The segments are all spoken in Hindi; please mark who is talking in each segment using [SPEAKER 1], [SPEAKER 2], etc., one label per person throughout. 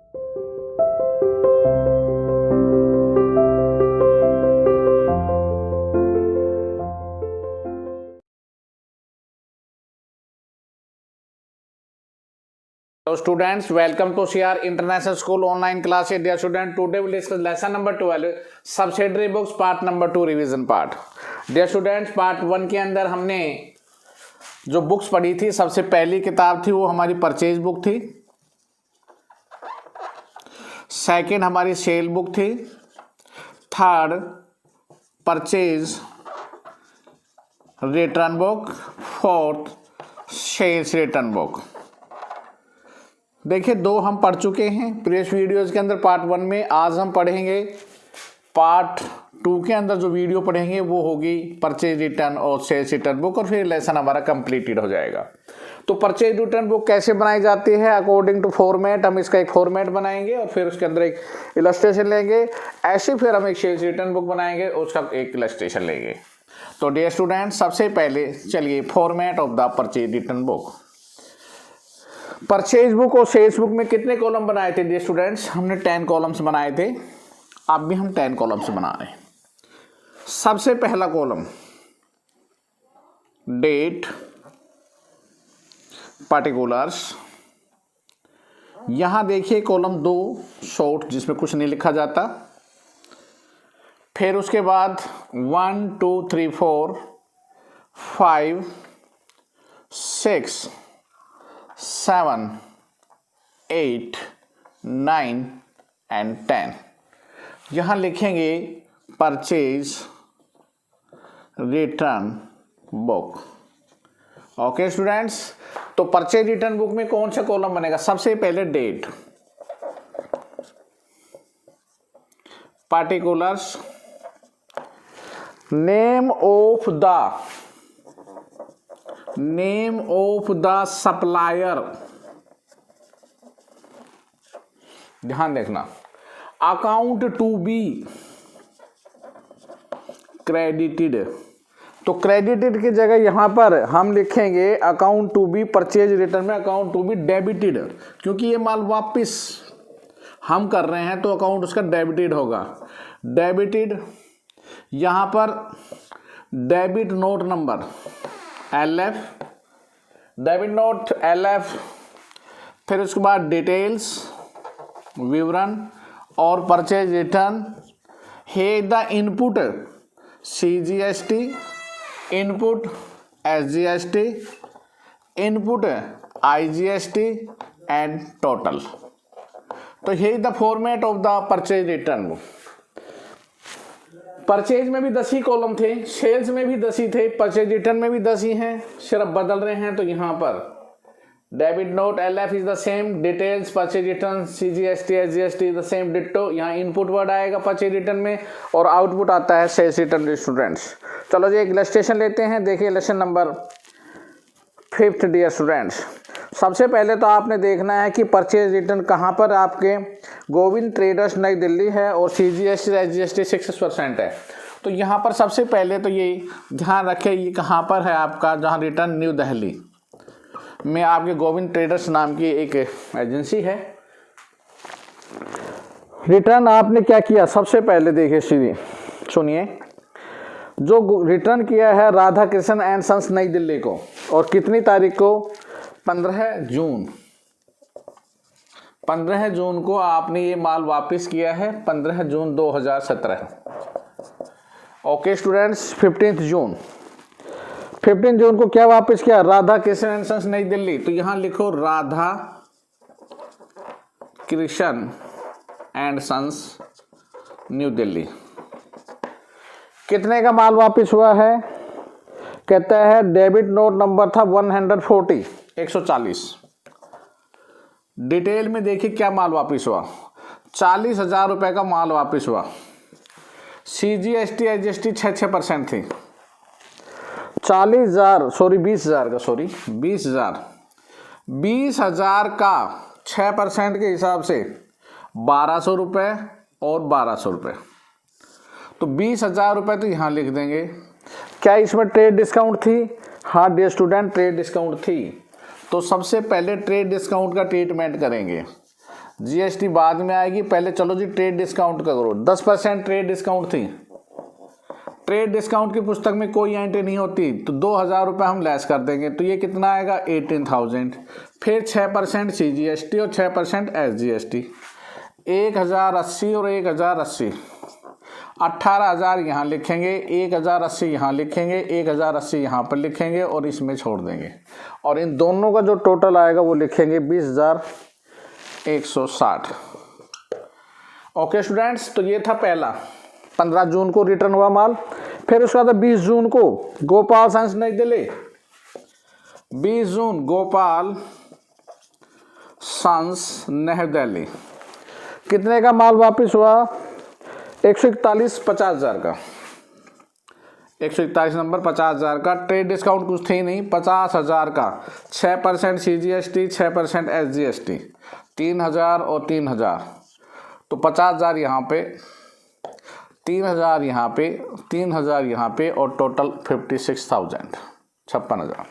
[SPEAKER 1] So students, welcome to CR International School online class. Dear student, today we discuss lesson number 12, subsidiary books, part number 2, revision part. Dear students, part 1 के अंदर हमने जो बुक्स पढ़ी थी, सबसे पहली किताब थी वो हमारी परचेज बुक थी, सेकंड हमारी सेल बुक थी, third purchase return book, fourth sales return book. देखिए, 2 हम पढ़ चुके हैं प्रीवियस वीडियोज़ के अंदर पार्ट 1 में। आज हम पढ़ेंगे पार्ट 2 के अंदर जो वीडियो पढ़ेंगे वो होगी परचेज रिटर्न और सेल्स रिटर्न बुक, और फिर लेसन हमारा कंप्लीटेड हो जाएगा। तो परचेज रिटर्न बुक कैसे बनाई जाती है अकॉर्डिंग टू फॉर्मेट, हम इसका एक फॉर्मेट बनाएंगे और फिर उसके अंदर एक इलस्ट्रेशन लेंगे। ऐसे फिर हम एक सेल्स रिटर्न बुक बनाएंगे, उसका एक इलस्ट्रेशन लेंगे। तो डियर स्टूडेंट, सबसे पहले चलिए format of the purchase return book. Purchase book और सेल्स बुक में कितने कॉलम बनाए थे डियर स्टूडेंट्स? हमने 10 कॉलम्स बनाए थे। अब भी हम 10 कॉलम्स बना रहे हैं। सबसे पहला कॉलम डेट, पर्टिकुलर्स। यहां देखिए कॉलम 2 शॉर्ट जिसमें कुछ नहीं लिखा जाता। फिर उसके बाद 1 2 3 4 5 6 7 8 9 एंड 10। यहां लिखेंगे purchase return book. Okay students, तो परचेज रिटर्न बुक में कौन सा कॉलम बनेगा? सबसे पहले date, particulars, name of the supplier. ध्यान देखना, अकाउंट टू बी क्रेडिटेड। तो क्रेडिटेड की जगह यहां पर हम लिखेंगे account to be, purchase return में अकाउंट टू बी डेबिटेड, क्योंकि ये माल वापस हम कर रहे हैं तो अकाउंट उसका डेबिटेड होगा। डेबिटेड, यहां पर debit note number LF, debit note LF। फिर उसके बाद डिटेल्स, विवरण, और परचेज रिटर्न है the input CGST, input SGST, input IGST and total. तो ये the format of the purchase return book. Purchase में भी 10 ही कॉलम थे, सेल्स में भी 10 ही थे, परचेज रिटर्न में भी 10 ही हैं, सिर्फ बदल रहे हैं। तो यहाँ पर debit note LF is the same, details, purchase return, CGST SGST the same ditto. यहाँ इनपुट वर्ड आएगा परचेज रिटर्न में और आउटपुट आता है सेल्स रिटर्न। स्टूडेंट्स चलो जी एक इलस्ट्रेशन लेते हैं। देखिए इलस्ट्रेशन नंबर 5 डियर स्टूडेंट्स। सबसे पहले तो आपने देखना है कि परचेज रिटर्न कहाँ पर आपके गोविंद ट्रेडर्स नई दिल्ली है और CGST SGST 6% है। तो यहाँ पर सबसे पहले तो ये ध्यान रखें, ये कहाँ पर है आपका, जहाँ रिटर्न न्यू दिल्ली में आपके गोविंद ट्रेडर्स नाम की एक एजेंसी है। रिटर्न आपने क्या किया? सबसे पहले देखिए सीधी सुनिए, जो रिटर्न किया है राधा कृष्ण एंड सन्स नई दिल्ली को, और कितनी तारीख को? 15 जून। 15 जून को आपने ये माल वापस किया है, 15 जून 2017। ओके स्टूडेंट्स, 15 जून को क्या वापस किया? राधा कृष्ण एंड सन्स नई दिल्ली। तो यहां लिखो Radha Krishna and sons New Delhi. कितने का माल वापस हुआ है? कहता है डेबिट नोट नंबर था 140। डिटेल में देखिए क्या माल वापस हुआ, 40,000 रुपए का माल वापस हुआ। CGST SGST 6% थी। 20,000 का 6% के हिसाब से 1200 रुपये और 1200 रुपये, तो 20,000 रुपये तो यहाँ लिख देंगे। क्या इसमें ट्रेड डिस्काउंट थी? हाँ डियर स्टूडेंट, ट्रेड डिस्काउंट थी। तो सबसे पहले ट्रेड डिस्काउंट का ट्रीटमेंट करेंगे। जीएसटी बाद में आएगी। पहले चलो जी ट्रेड डिस्काउंट का करो। 10% ट्रेड डिस्काउंट थी। ट्रेड डिस्काउंट की पुस्तक में कोई एंट्री नहीं होती, तो 2000 रुपये हम लेस कर देंगे, तो ये कितना आएगा 18,000। फिर 6% CGST और 6% SGST। 1080 और 1080, 18,000 यहाँ लिखेंगे, 1080 यहाँ लिखेंगे, 1080 यहाँ पर लिखेंगे और इसमें छोड़ देंगे, और इन दोनों का जो टोटल आएगा वो लिखेंगे 20,160। ओके स्टूडेंट्स, तो ये था पहला। 15 जून को रिटर्न हुआ माल। फिर उसके बाद 20 जून को गोपाल सन्स नई दिल्ली, 20 जून गोपाल सन्स नई दिल्ली, कितने का माल वापस हुआ 141 50,000 का, 141 नंबर 50,000 का। ट्रेड डिस्काउंट कुछ थी नहीं, 50,000 का, 6% CGST 6% SGST, 3,000 और 3,000, तो 50,000 यहाँ पे, 3,000 यहाँ पे, 3,000 यहाँ पे, और टोटल 56,000, 56,000।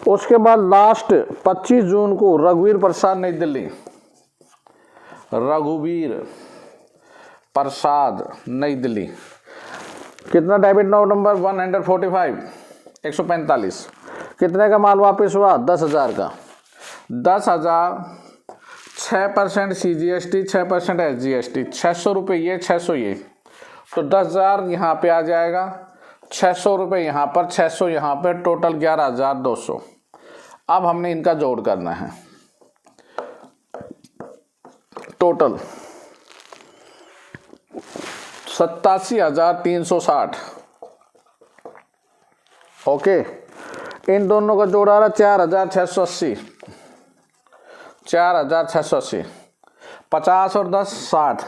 [SPEAKER 1] उसके बाद लास्ट 25 जून को रघुवीर प्रसाद नई दिल्ली, रघुवीर प्रसाद नई दिल्ली, कितना डेबिट नोट नंबर 145, 145, कितने का माल वापस हुआ 10,000 का, 10,000, 6% CGST 6% SGST, 600 रुपये ये 600 ये, तो 10,000 यहाँ पे आ जाएगा, 600 रुपये यहाँ पर, 600 यहाँ पर, टोटल 11,200। अब हमने इनका जोड़ करना है। टोटल 87,360। ओके, इन दोनों का जोड़ आ रहा 4,680, 4,680, 50 और 10 60,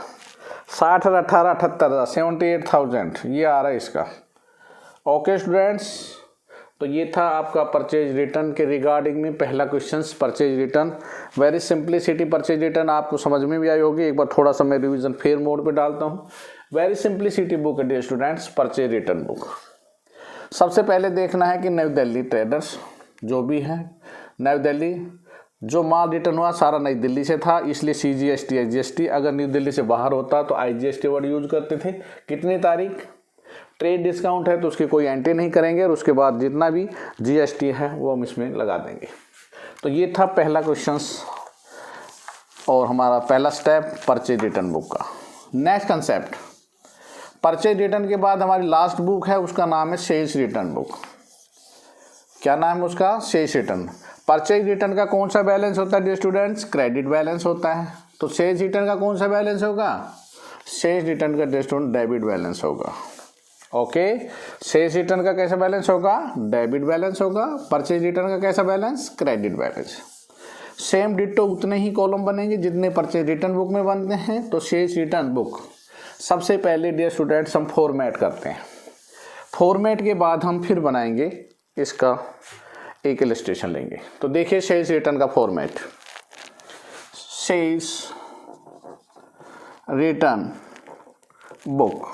[SPEAKER 1] 60 और 18 78, 78,000 ये आ रहा है इसका। ओके स्टूडेंट्स, तो ये था आपका परचेज रिटर्न के रिगार्डिंग में पहला question, purchase return. Very simplicity purchase return आपको समझ में भी आई होगी। एक बार थोड़ा सा मैं रिवीजन फेयर मोड पे डालता हूँ। वेरी सिंप्लिसिटी बुक है dear students, purchase return book. सबसे पहले देखना है कि नई दिल्ली ट्रेडर्स जो भी है, नई दिल्ली जो माल रिटर्न हुआ सारा नई दिल्ली से था, इसलिए CGST SGST, अगर न्यू दिल्ली से बाहर होता तो IGST वर्ड यूज करते थे। कितनी तारीख, ट्रेड डिस्काउंट है तो उसकी कोई एंट्री नहीं करेंगे, और उसके बाद जितना भी GST है वो हम इसमें लगा देंगे। तो ये था पहला क्वेश्चन और हमारा पहला स्टेप परचेज रिटर्न बुक का। नेक्स्ट कंसेप्ट, परचेज रिटर्न के बाद हमारी लास्ट बुक है, उसका नाम है सेल्स रिटर्न बुक। क्या नाम है उसका, सेल्स रिटर्न। परचेज रिटर्न का कौन सा बैलेंस होता है डियर स्टूडेंट्स, क्रेडिट बैलेंस होता है। तो सेल्स रिटर्न का कौन सा बैलेंस होगा, सेल्स रिटर्न का डियर स्टूडेंट डेबिट बैलेंस होगा। ओके, सेल्स रिटर्न का कैसा बैलेंस होगा, डेबिट बैलेंस होगा। परचेज रिटर्न का कैसा balance, credit balance. Same ditto उतने ही कॉलम बनेंगे जितने परचेज रिटर्न बुक में बनते हैं। तो सेल्स रिटर्न बुक सबसे पहले डियर स्टूडेंट्स हम फॉर्मेट करते हैं। फॉर्मेट के बाद हम फिर बनाएंगे इसका एक इलस्ट्रेशन लेंगे। तो देखिए सेल्स रिटर्न का फॉर्मेट, सेल्स रिटर्न बुक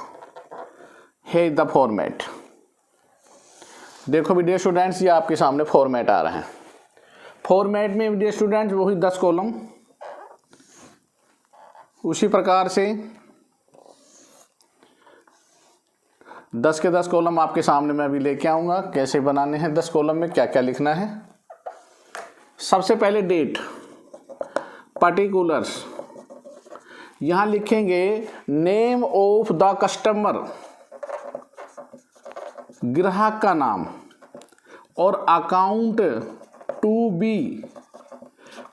[SPEAKER 1] है द फॉर्मेट। देखो डियर स्टूडेंट्स, ये आपके सामने फॉर्मेट आ रहा है। फॉर्मेट में डियर स्टूडेंट्स वही 10 कॉलम, उसी प्रकार से 10 के 10 कॉलम आपके सामने मैं अभी लेके आऊँगा। कैसे बनाने हैं 10 कॉलम में क्या क्या लिखना है। सबसे पहले डेट, पर्टिकुलर्स, यहाँ लिखेंगे नेम ऑफ द कस्टमर, ग्राहक का नाम, और अकाउंट टू बी,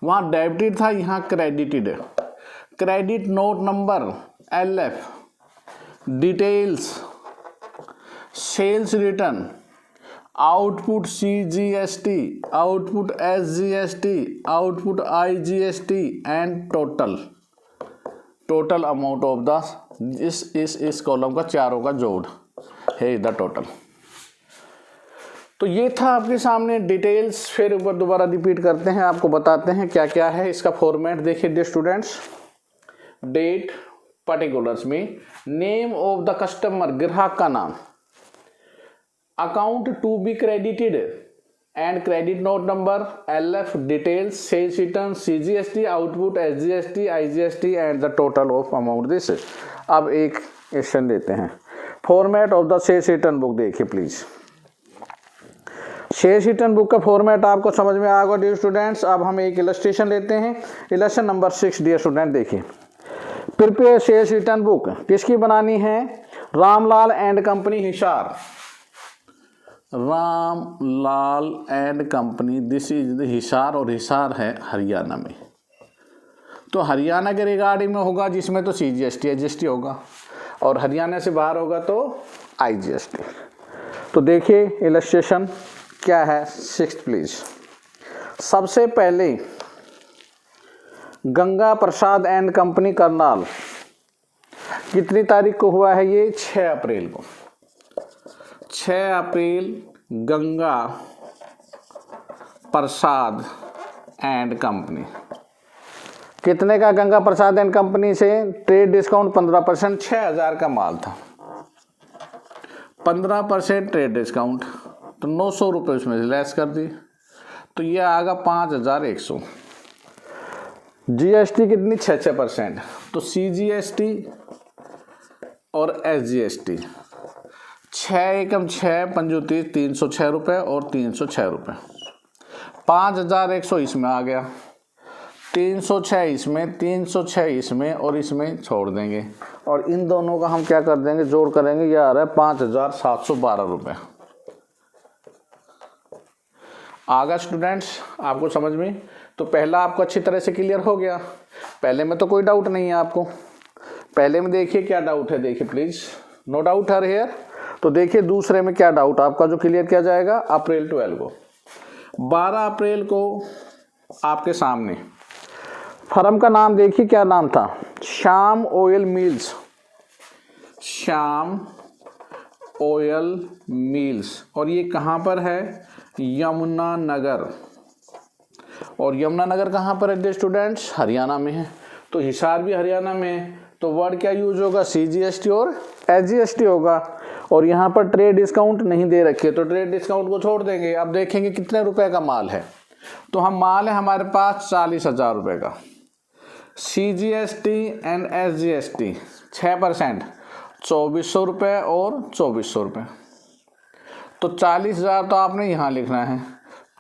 [SPEAKER 1] वहाँ डेबिटेड था यहाँ credited, credit note number LF, details, sales return, output CGST, output SGST, output IGST and total amount of the इस कॉलम का चारों का जोड़ है द टोटल। तो ये था आपके सामने डिटेल्स। फिर एक बार दोबारा रिपीट करते हैं, आपको बताते हैं क्या क्या है इसका फॉर्मेट। देखिए डियर स्टूडेंट्स, डेट, पर्टिकुलर्स में नेम ऑफ द कस्टमर, ग्राहक का नाम, account to be credited, and credit note number, LF details, sales return, CGST, output, SGST, IGST and the total of amount. This is. अब एक क्वेश्चन लेते हैं. Format of the sales return book देखिए प्लीज. सेल्स रिटर्न बुक का फॉर्मेट आपको समझ में आ गया डियर स्टूडेंट्स. अब हम एक इलस्ट्रेशन लेते हैं. इलस्ट्रेशन नंबर 6 डियर स्टूडेंट देखिए. प्रिपेयर सेल्स रिटर्न बुक किसकी बनानी है? Ramlal and company Hisar. Ramlal and company, this is the Hisar, और हिसार है हरियाणा में. तो हरियाणा के रिगार्डिंग में होगा जिसमें तो CGST IGST होगा, और हरियाणा से बाहर होगा तो IGST. तो देखिए इलस्ट्रेशन क्या है. 6 प्लीज. सबसे पहले गंगा प्रसाद एंड कंपनी करनाल, कितनी तारीख को हुआ है ये? 6 अप्रैल को. 6 अप्रैल गंगा प्रसाद एंड कंपनी. कितने का गंगा प्रसाद एंड कंपनी से? ट्रेड डिस्काउंट 15%, 6000 का माल था. 15% ट्रेड डिस्काउंट, तो 900 रुपये उसमें से लेस कर दी, तो ये आएगा 5100. GST कितनी? 6%. तो CGST और SGST 6 एकम 6 पंजुती 306 रुपये और 306 रुपये. 5100 इसमें आ गया, 306 इसमें, 306 इसमें, और इसमें छोड़ देंगे, और इन दोनों का हम क्या कर देंगे? जोड़ करेंगे. ये आ रहा है 5712 रुपये. आ गया स्टूडेंट्स आपको समझ में? तो पहला आपको अच्छी तरह से क्लियर हो गया. पहले में तो कोई डाउट नहीं है आपको. पहले में देखिए क्या डाउट है. देखिए प्लीज, नो डाउट हर हेयर. तो देखिए दूसरे में क्या डाउट आपका जो क्लियर किया जाएगा. अप्रैल 12 को, 12 अप्रैल को आपके सामने फर्म का नाम देखिए क्या नाम था? Shyam oil mills. Shyam oil mills, और ये कहाँ पर है? यमुनानगर. और यमुनानगर कहाँ पर है डियर स्टूडेंट्स? हरियाणा में है. तो हिसार भी हरियाणा में है. तो वर्ड क्या यूज होगा? CGST और SGST होगा. और यहाँ पर ट्रेड डिस्काउंट नहीं दे रखे, तो ट्रेड डिस्काउंट को छोड़ देंगे. अब देखेंगे कितने रुपए का माल है. तो हम माल है हमारे पास 40,000 रुपये का. CGST एंड SGST 6%, 2400 रुपये और 2400 रुपये. तो 40,000 तो आपने यहाँ लिखना है,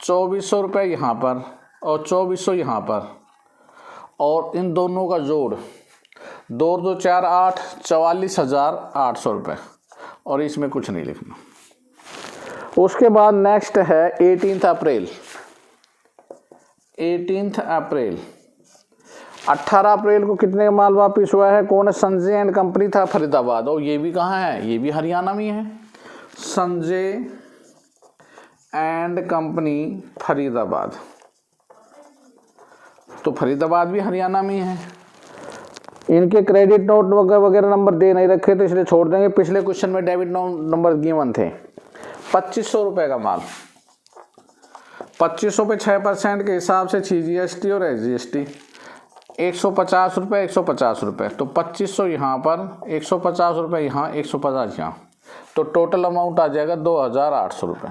[SPEAKER 1] 2400 रुपये यहाँ पर और 2400 यहाँ पर, और इन दोनों का जोड़ 2 2 4 8, 44,800 रुपये, और इसमें कुछ नहीं लिखना. उसके बाद नेक्स्ट है 18 अप्रैल. 18 अप्रैल 18 अप्रैल को कितने का माल वापिस हुआ है? कौन है? संजय एंड कंपनी था फरीदाबाद. और ये भी कहाँ है? ये भी हरियाणा में है. Sanjay and company Faridabad. तो फरीदाबाद भी हरियाणा में है. इनके क्रेडिट नोट वगैरह नंबर दे नहीं रखे, तो इसलिए छोड़ देंगे. पिछले क्वेश्चन में डेबिट नंबर गिवन थे. 2500 रुपये का माल. 2500 पे 6% के हिसाब से CGST और SGST 150 रुपये, 150 रुपये. तो 2500 यहाँ पर, 150 रुपये यहाँ, 150 यहाँ. तो टोटल अमाउंट आ जाएगा 2800 रुपये.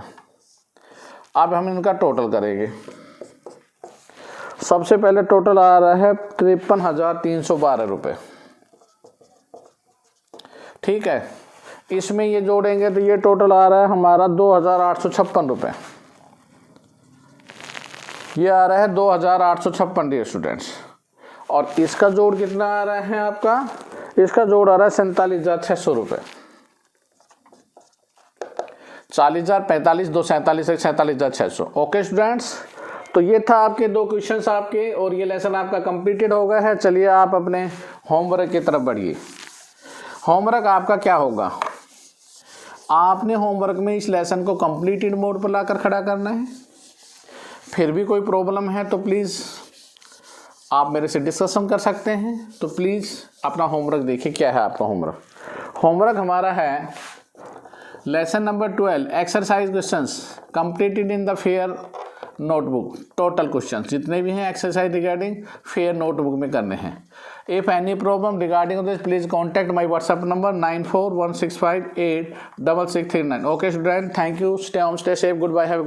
[SPEAKER 1] अब हम इनका टोटल करेंगे. सबसे पहले टोटल आ रहा है 53,312 रुपये. ठीक है. इसमें ये जोड़ेंगे तो ये टोटल आ रहा है हमारा 2,856 रुपये. ये आ रहा है 2,856 डियर स्टूडेंट्स. और इसका जोड़ कितना आ रहा है आपका? इसका जोड़ आ रहा है 47,600 रुपये. 40,000, 45, 2 47, 47,600. ओके स्टूडेंट्स, तो ये था आपके 2 क्वेश्चंस आपके, और ये लेसन आपका कंप्लीटेड हो गया है. चलिए आप अपने होमवर्क की तरफ बढ़िए. होमवर्क आपका क्या होगा? आपने होमवर्क में इस लेसन को कंप्लीटेड मोड पर लाकर खड़ा करना है. फिर भी कोई प्रॉब्लम है तो प्लीज़ आप मेरे से डिस्कशन कर सकते हैं. तो प्लीज़ अपना होमवर्क देखिए क्या है आपका होमवर्क. होमवर्क हमारा है lesson number 12 exercise questions completed in the fair notebook. Total questions जितने भी हैं एक्सरसाइज रिगार्डिंग फेयर नोटबुक में करने हैं. If any problem regarding this please contact my WhatsApp number 9416586639. Okay student, thank you. Stay home, stay safe, good bye, have